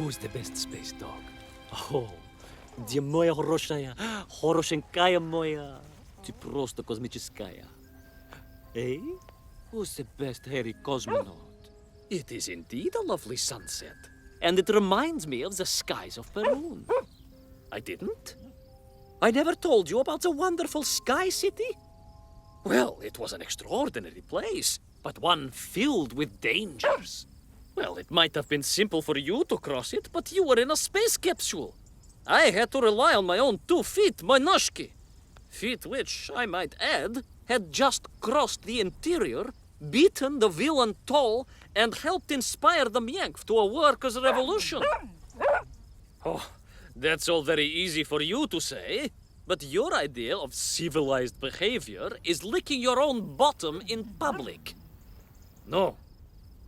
Who's the best space dog? Oh, где моя хорошая, хорошенькая моя, ты просто космическая. Hey, who's the best hairy cosmonaut? It is indeed a lovely sunset, and it reminds me of the skies of Peru. I didn't? I never told you about the wonderful Sky City? Well, it was an extraordinary place, but one filled with dangers. Well, it might have been simple for you to cross it, but you were in a space capsule. I had to rely on my own 2 feet, my noshki. Feet which, I might add, had just crossed the interior, beaten the villain Toll, and helped inspire the Myank to a workers' revolution. Oh, that's all very easy for you to say, but your idea of civilized behavior is licking your own bottom in public. No.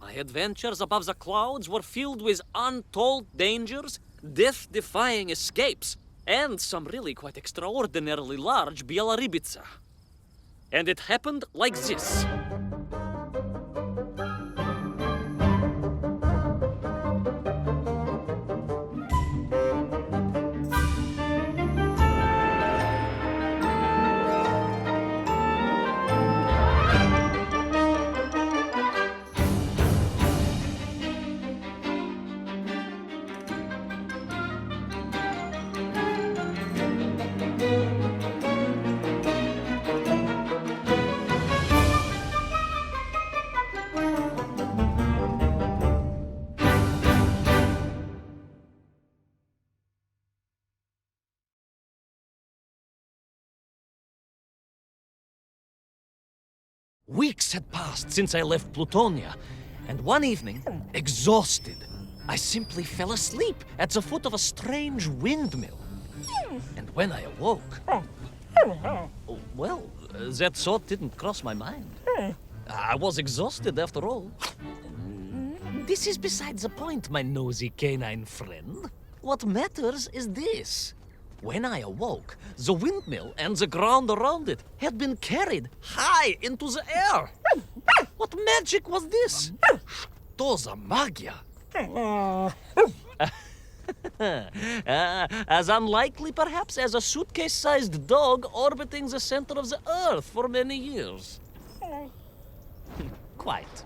My adventures above the clouds were filled with untold dangers, death-defying escapes, and some really quite extraordinarily large Bielorybitsa. And it happened like this. Weeks had passed since I left Plutonia, and one evening, exhausted, I simply fell asleep at the foot of a strange windmill. And when I awoke, well, that thought didn't cross my mind. I was exhausted after all. This is beside the point, my nosy canine friend. What matters is this. When I awoke, the windmill and the ground around it had been carried high into the air. What magic was this? Что за магия? As unlikely, perhaps, as a suitcase-sized dog orbiting the center of the Earth for many years. Quite.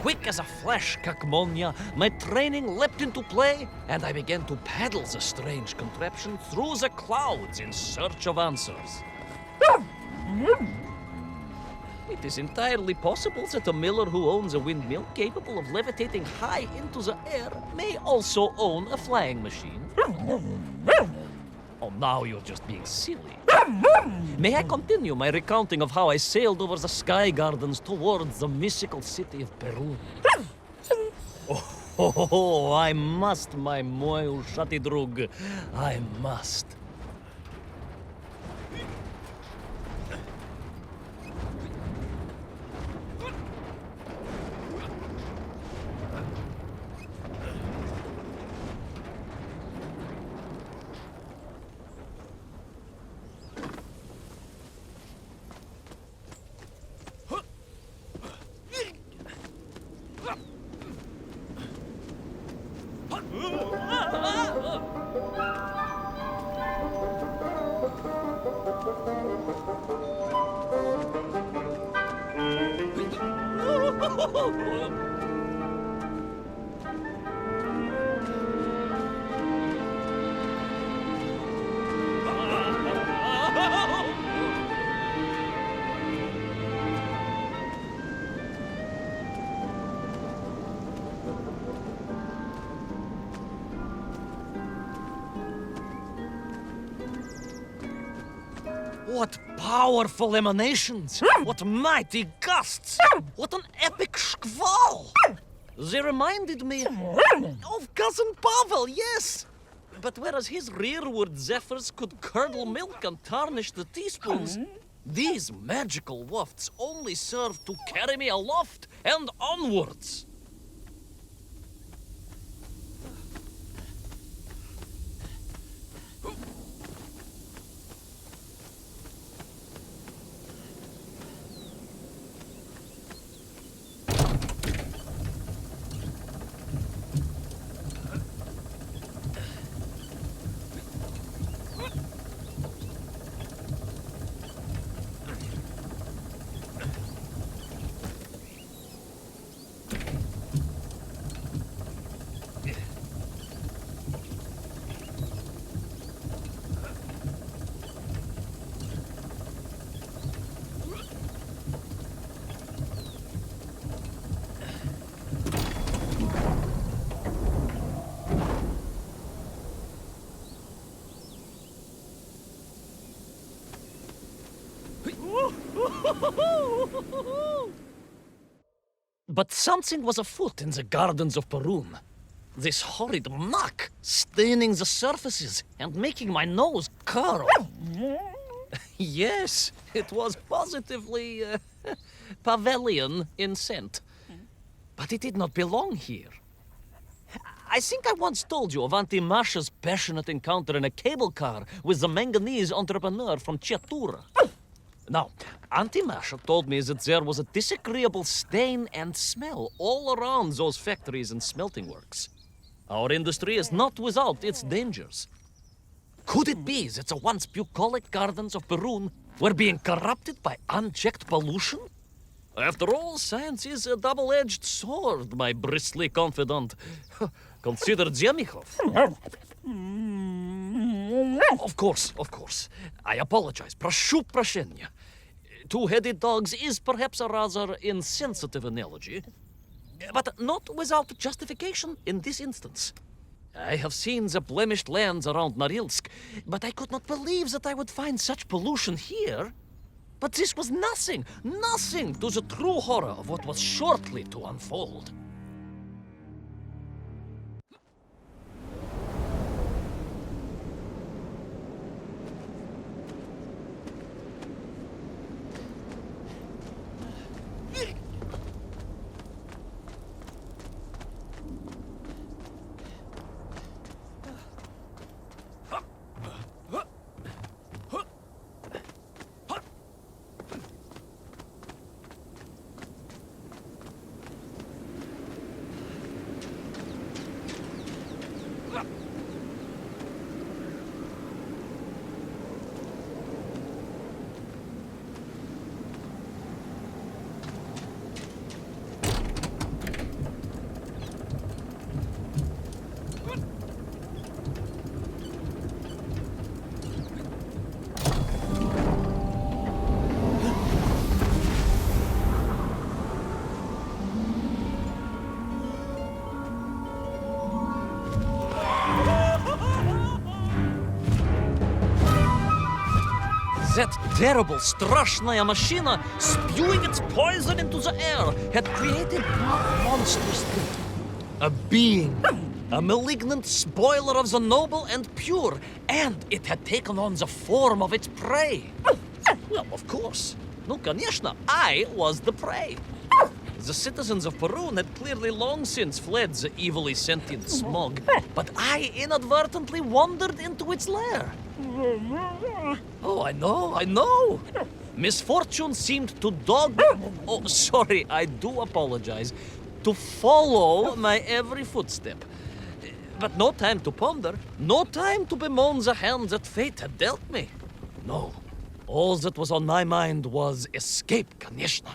Quick as a flash, Kakmonia, my training leapt into play, and I began to paddle the strange contraption through the clouds in search of answers. It is entirely possible that a miller who owns a windmill capable of levitating high into the air may also own a flying machine. Oh, now you're just being silly. May I continue my recounting of how I sailed over the sky gardens towards the mystical city of Peru? Oh, I must, my moju shatidrug. I must. What powerful emanations! What mighty gusts! What an epic shkval! They reminded me of Cousin Pavel, yes! But whereas his rearward zephyrs could curdle milk and tarnish the teaspoons, these magical wafts only serve to carry me aloft and onwards. But something was afoot in the gardens of Perun. This horrid muck staining the surfaces and making my nose curl. Yes, it was positively Pavilion in scent. But it did not belong here. I think I once told you of Auntie Masha's passionate encounter in a cable car with the manganese entrepreneur from Chiatura. Now, Auntie Masha told me that there was a disagreeable stain and smell all around those factories and smelting works. Our industry is not without its dangers. Could it be that the once bucolic gardens of Perun were being corrupted by unchecked pollution? After all, science is a double-edged sword, my bristly confidant. Consider Zemikov. Of course. I apologize. Прошу прощения. Two-headed dogs is perhaps a rather insensitive analogy, but not without justification in this instance. I have seen the blemished lands around Norilsk, but I could not believe that I would find such pollution here. But this was nothing to the true horror of what was shortly to unfold. That terrible, straszная machina, spewing its poison into the air, had created a monstrous thing. A being, a malignant spoiler of the noble and pure, and it had taken on the form of its prey. Well, of course. No, конечно, I was the prey. The citizens of Perun had clearly long since fled the evilly sentient smog, but I inadvertently wandered into its lair. Oh, I know. Misfortune seemed to dog... Oh, sorry, I do apologize. To follow my every footstep. But no time to ponder, no time to bemoan the hand that fate had dealt me. No, all that was on my mind was escape, конечно.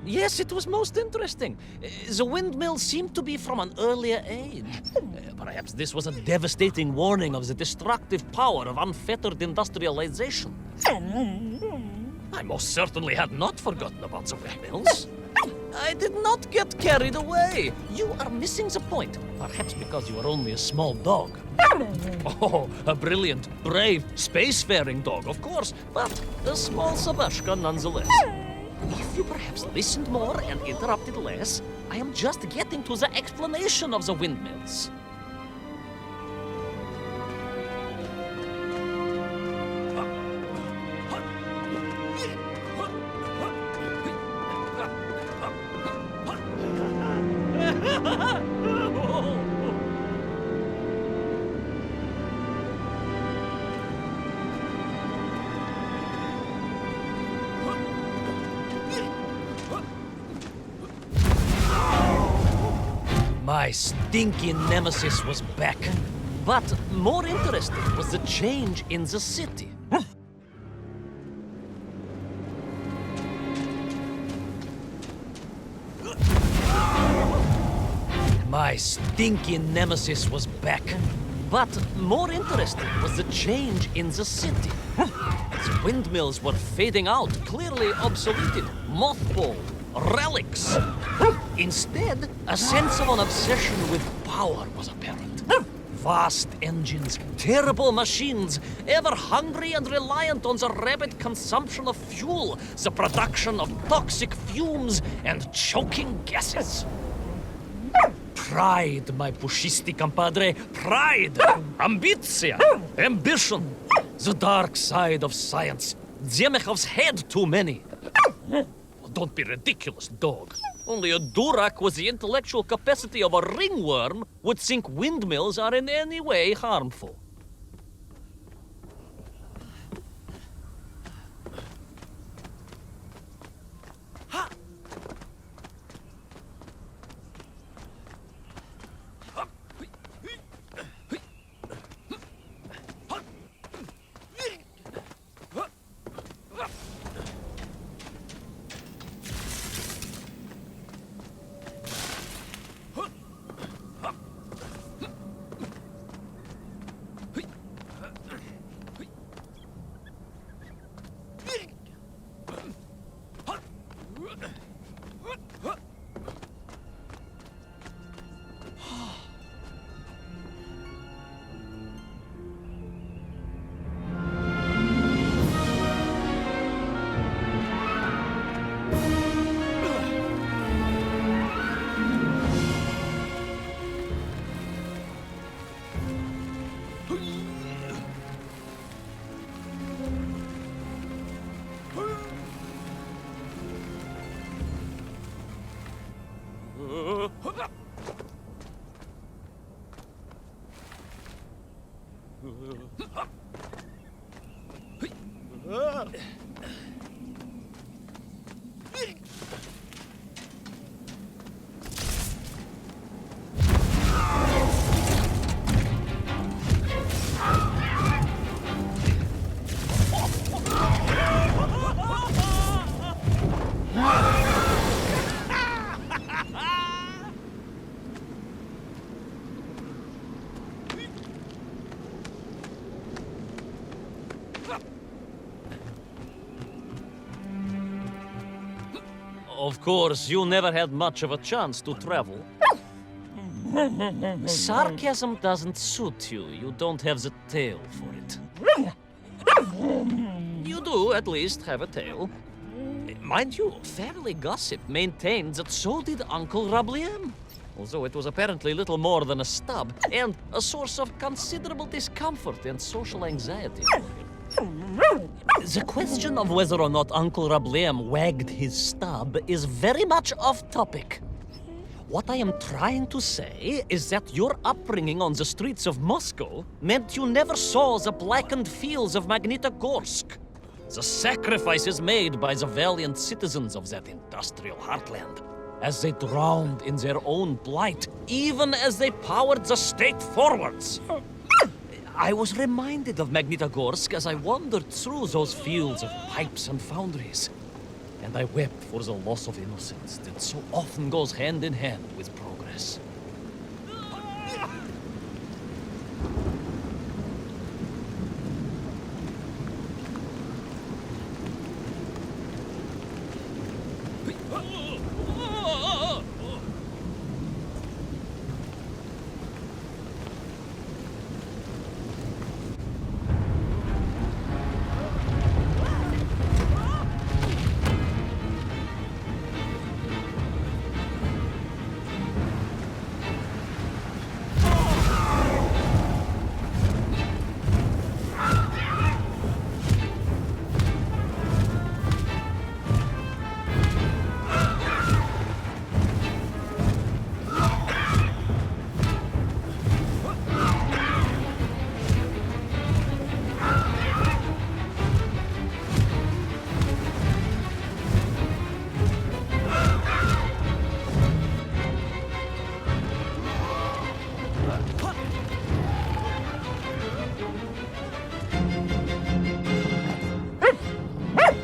Yes, it was most interesting. The windmill seemed to be from an earlier age. Perhaps this was a devastating warning of the destructive power of unfettered industrialization. I most certainly had not forgotten about the windmills. I did not get carried away. You are missing the point. Perhaps because you are only a small dog. Oh, a brilliant, brave, spacefaring dog, of course, but a small Sabashka nonetheless. If you perhaps listened more and interrupted less, I am just getting to the explanation of the windmills. My stinky nemesis was back. But more interesting was the change in the city. My stinky nemesis was back. But more interesting was the change in the city. The windmills were fading out, clearly obsoleted, mothballed, relics. Instead, a sense of an obsession with power was apparent. Vast engines, terrible machines, ever hungry and reliant on the rapid consumption of fuel, the production of toxic fumes and choking gases. Pride, my pushisti compadre, pride, ambitia, ambition, the dark side of science. Zemechov's had too many. Don't be ridiculous, dog. Only a Durak with the intellectual capacity of a ringworm would think windmills are in any way harmful. Of course, you never had much of a chance to travel. Sarcasm doesn't suit you. You don't have the tail for it. You do, at least, have a tail. Mind you, family gossip maintained that so did Uncle Rabliem, although it was apparently little more than a stub and a source of considerable discomfort and social anxiety for him. The question of whether or not Uncle Rabliem wagged his stub is very much off topic. What I am trying to say is that your upbringing on the streets of Moscow meant you never saw the blackened fields of Magnitogorsk, the sacrifices made by the valiant citizens of that industrial heartland, as they drowned in their own blight, even as they powered the state forwards. I was reminded of Magnitogorsk as I wandered through those fields of pipes and foundries, and I wept for the loss of innocence that so often goes hand in hand with progress.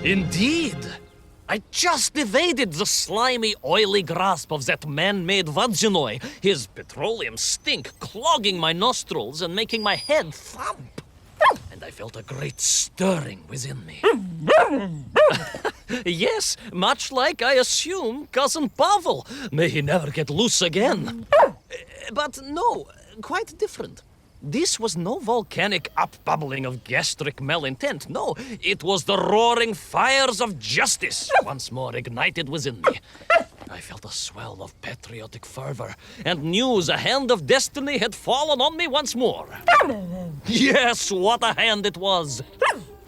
Indeed! I just evaded the slimy, oily grasp of that man-made vaginoid, his petroleum stink clogging my nostrils and making my head thump. And I felt a great stirring within me. Yes, much like I assume Cousin Pavel. May he never get loose again. But no, quite different. This was no volcanic upbubbling of gastric malintent. No, it was the roaring fires of justice once more ignited within me. I felt a swell of patriotic fervor and knew the hand of destiny had fallen on me once more. Yes, what a hand it was!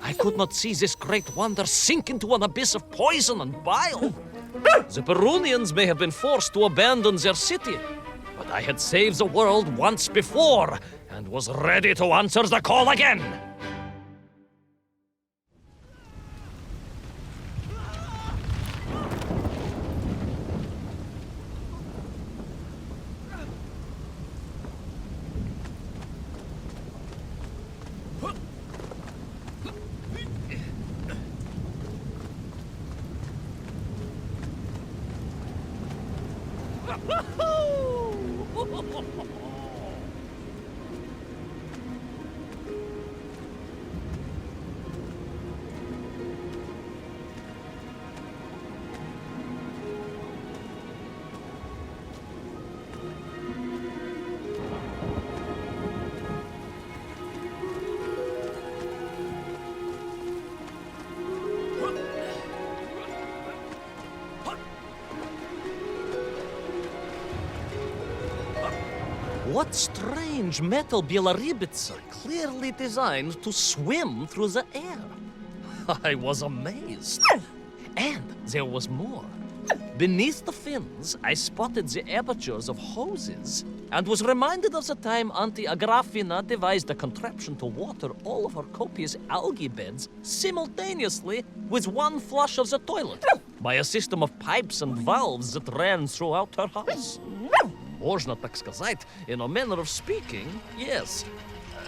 I could not see this great wonder sink into an abyss of poison and bile. The Perunians may have been forced to abandon their city, but I had saved the world once before and was ready to answer the call again. What strange metal Bielaribitsa clearly designed to swim through the air. I was amazed. And there was more. Beneath the fins, I spotted the apertures of hoses and was reminded of the time Auntie Agrafina devised a contraption to water all of her copious algae beds simultaneously with one flush of the toilet by a system of pipes and valves that ran throughout her house. Можно так сказать, in a manner of speaking, yes.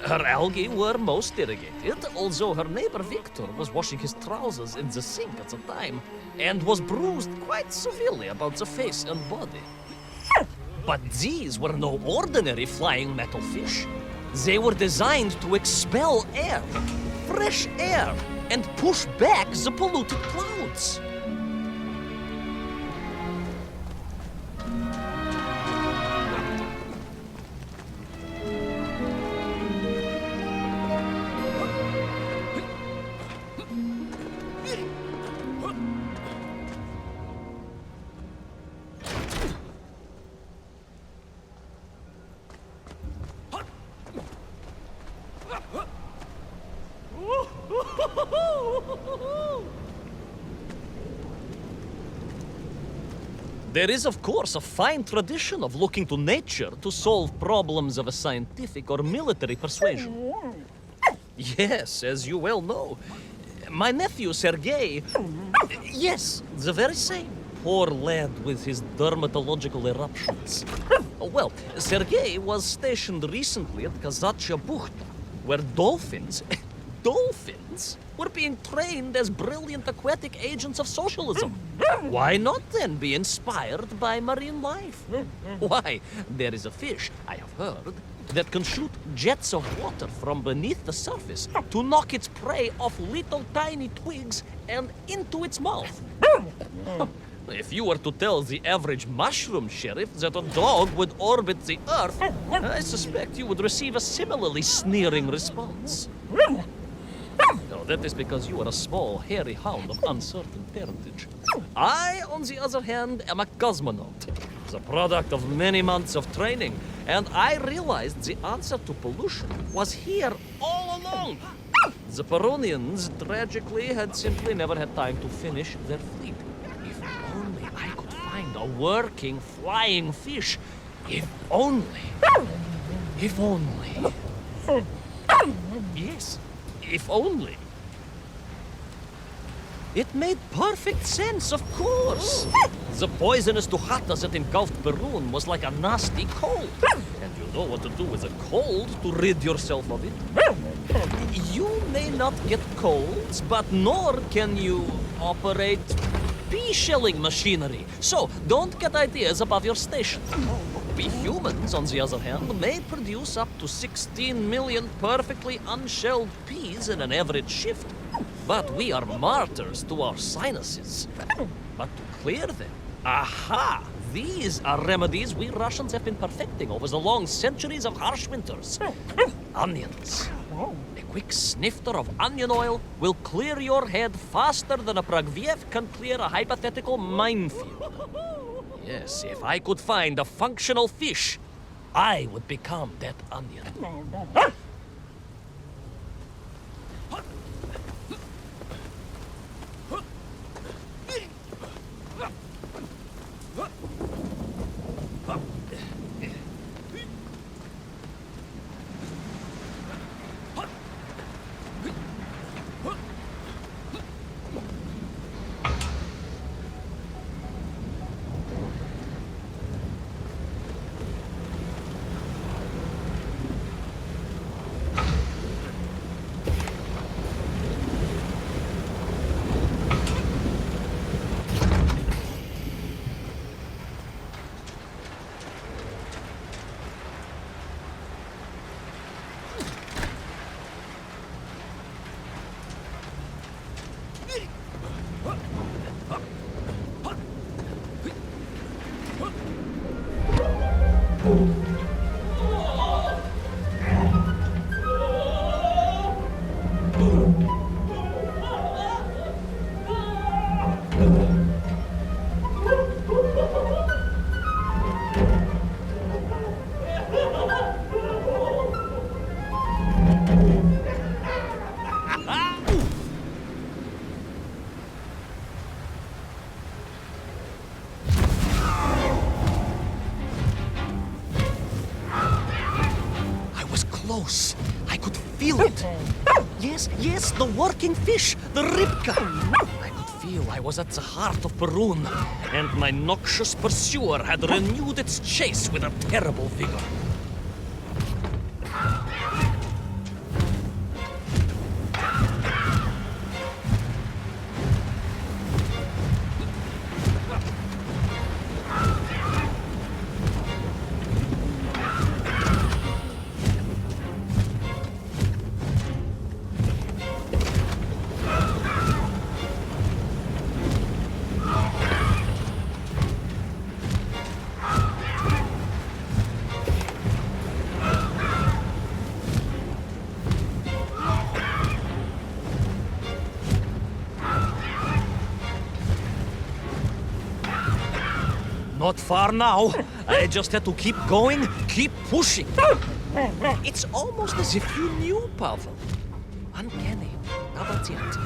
Her algae were most irrigated, although her neighbor Victor was washing his trousers in the sink at the time and was bruised quite severely about the face and body. But these were no ordinary flying metal fish. They were designed to expel air, fresh air, and push back the polluted clouds. There is, of course, a fine tradition of looking to nature to solve problems of a scientific or military persuasion. Yes, as you well know. My nephew, Sergei... Yes, the very same. Poor lad with his dermatological eruptions. Well, Sergei was stationed recently at Kazachya Buchta, where dolphins... dolphins were being trained as brilliant aquatic agents of socialism. Why not then be inspired by marine life? Why, there is a fish, I have heard, that can shoot jets of water from beneath the surface to knock its prey off little tiny twigs and into its mouth. If you were to tell the average mushroom sheriff that a dog would orbit the Earth, I suspect you would receive a similarly sneering response. No, that is because you are a small, hairy hound of uncertain parentage. I, on the other hand, am a cosmonaut, the product of many months of training, and I realized the answer to pollution was here all along. The Perunians, tragically, had simply never had time to finish their fleet. If only I could find a working, flying fish. If only. If only. Yes. If only. It made perfect sense, of course. The poisonous Tuhata that engulfed Perun was like a nasty cold. And you know what to do with a cold to rid yourself of it. You may not get colds, but nor can you operate pea-shelling machinery, so don't get ideas above your station. We humans, on the other hand, may produce up to 16 million perfectly unshelled peas in an average shift. But we are martyrs to our sinuses. But to clear them, aha! These are remedies we Russians have been perfecting over the long centuries of harsh winters. Onions. A quick snifter of onion oil will clear your head faster than a Pragviev can clear a hypothetical minefield. Yes, if I could find a functional fish, I would become that onion. Close. I could feel it. Yes, the working fish, the ribka. I could feel I was at the heart of Perun, and my noxious pursuer had renewed its chase with a terrible vigor. Not far now. I just had to keep going, keep pushing. It's almost as if you knew, Pavel. Uncanny. Not yet.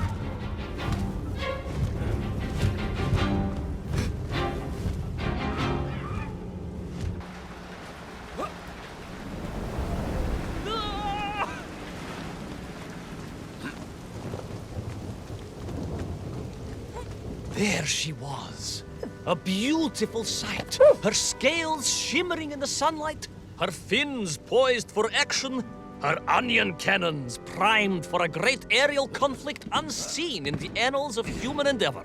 There she was. A beautiful sight. Her scales shimmering in the sunlight, her fins poised for action, her onion cannons primed for a great aerial conflict unseen in the annals of human endeavor.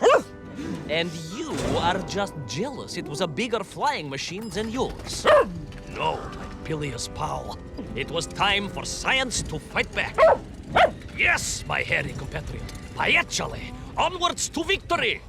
And you are just jealous it was a bigger flying machine than yours. No, my bilious pal. It was time for science to fight back. Yes, my hairy compatriot. Paechale! Onwards to victory!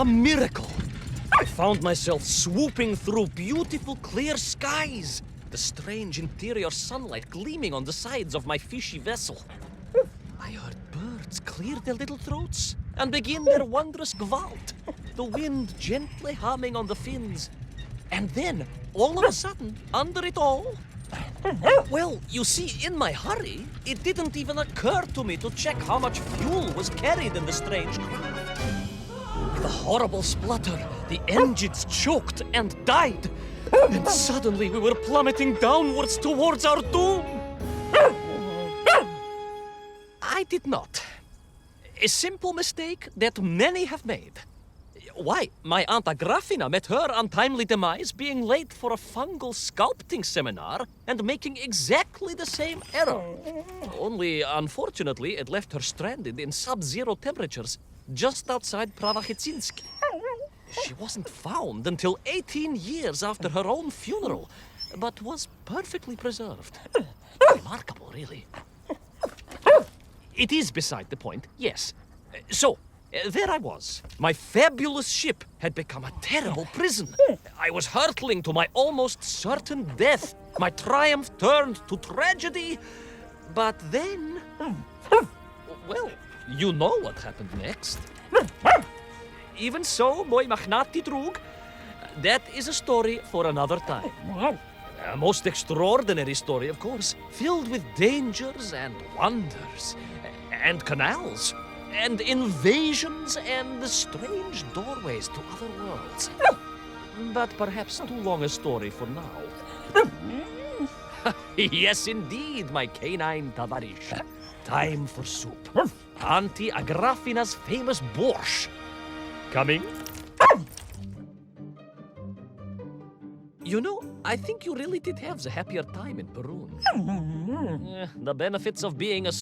a miracle. I found myself swooping through beautiful clear skies, the strange interior sunlight gleaming on the sides of my fishy vessel. I heard birds clear their little throats and begin their wondrous gvalt, the wind gently humming on the fins. And then, all of a sudden, under it all, well, you see, in my hurry, it didn't even occur to me to check how much fuel was carried in the strange craft. With a horrible splutter, the engines choked and died. And suddenly we were plummeting downwards towards our doom. I did not. A simple mistake that many have made. Why, my Aunt Agrafina met her untimely demise being late for a fungal sculpting seminar and making exactly the same error. Only, unfortunately, it left her stranded in sub-zero temperatures just outside Pravachitsinsk. She wasn't found until 18 years after her own funeral, but was perfectly preserved. Remarkable, really. It is beside the point, yes. So, there I was. My fabulous ship had become a terrible prison. I was hurtling to my almost certain death. My triumph turned to tragedy. But then... Well, you know what happened next. Even so, moi magnati drug, that is a story for another time. A most extraordinary story, of course, filled with dangers and wonders, and canals, and invasions, and strange doorways to other worlds. But perhaps too long a story for now. Yes, indeed, my canine tavarish. Time for soup. Auntie Agrafina's famous borscht. Coming? You know, I think you really did have the happier time in Peru. The benefits of being a...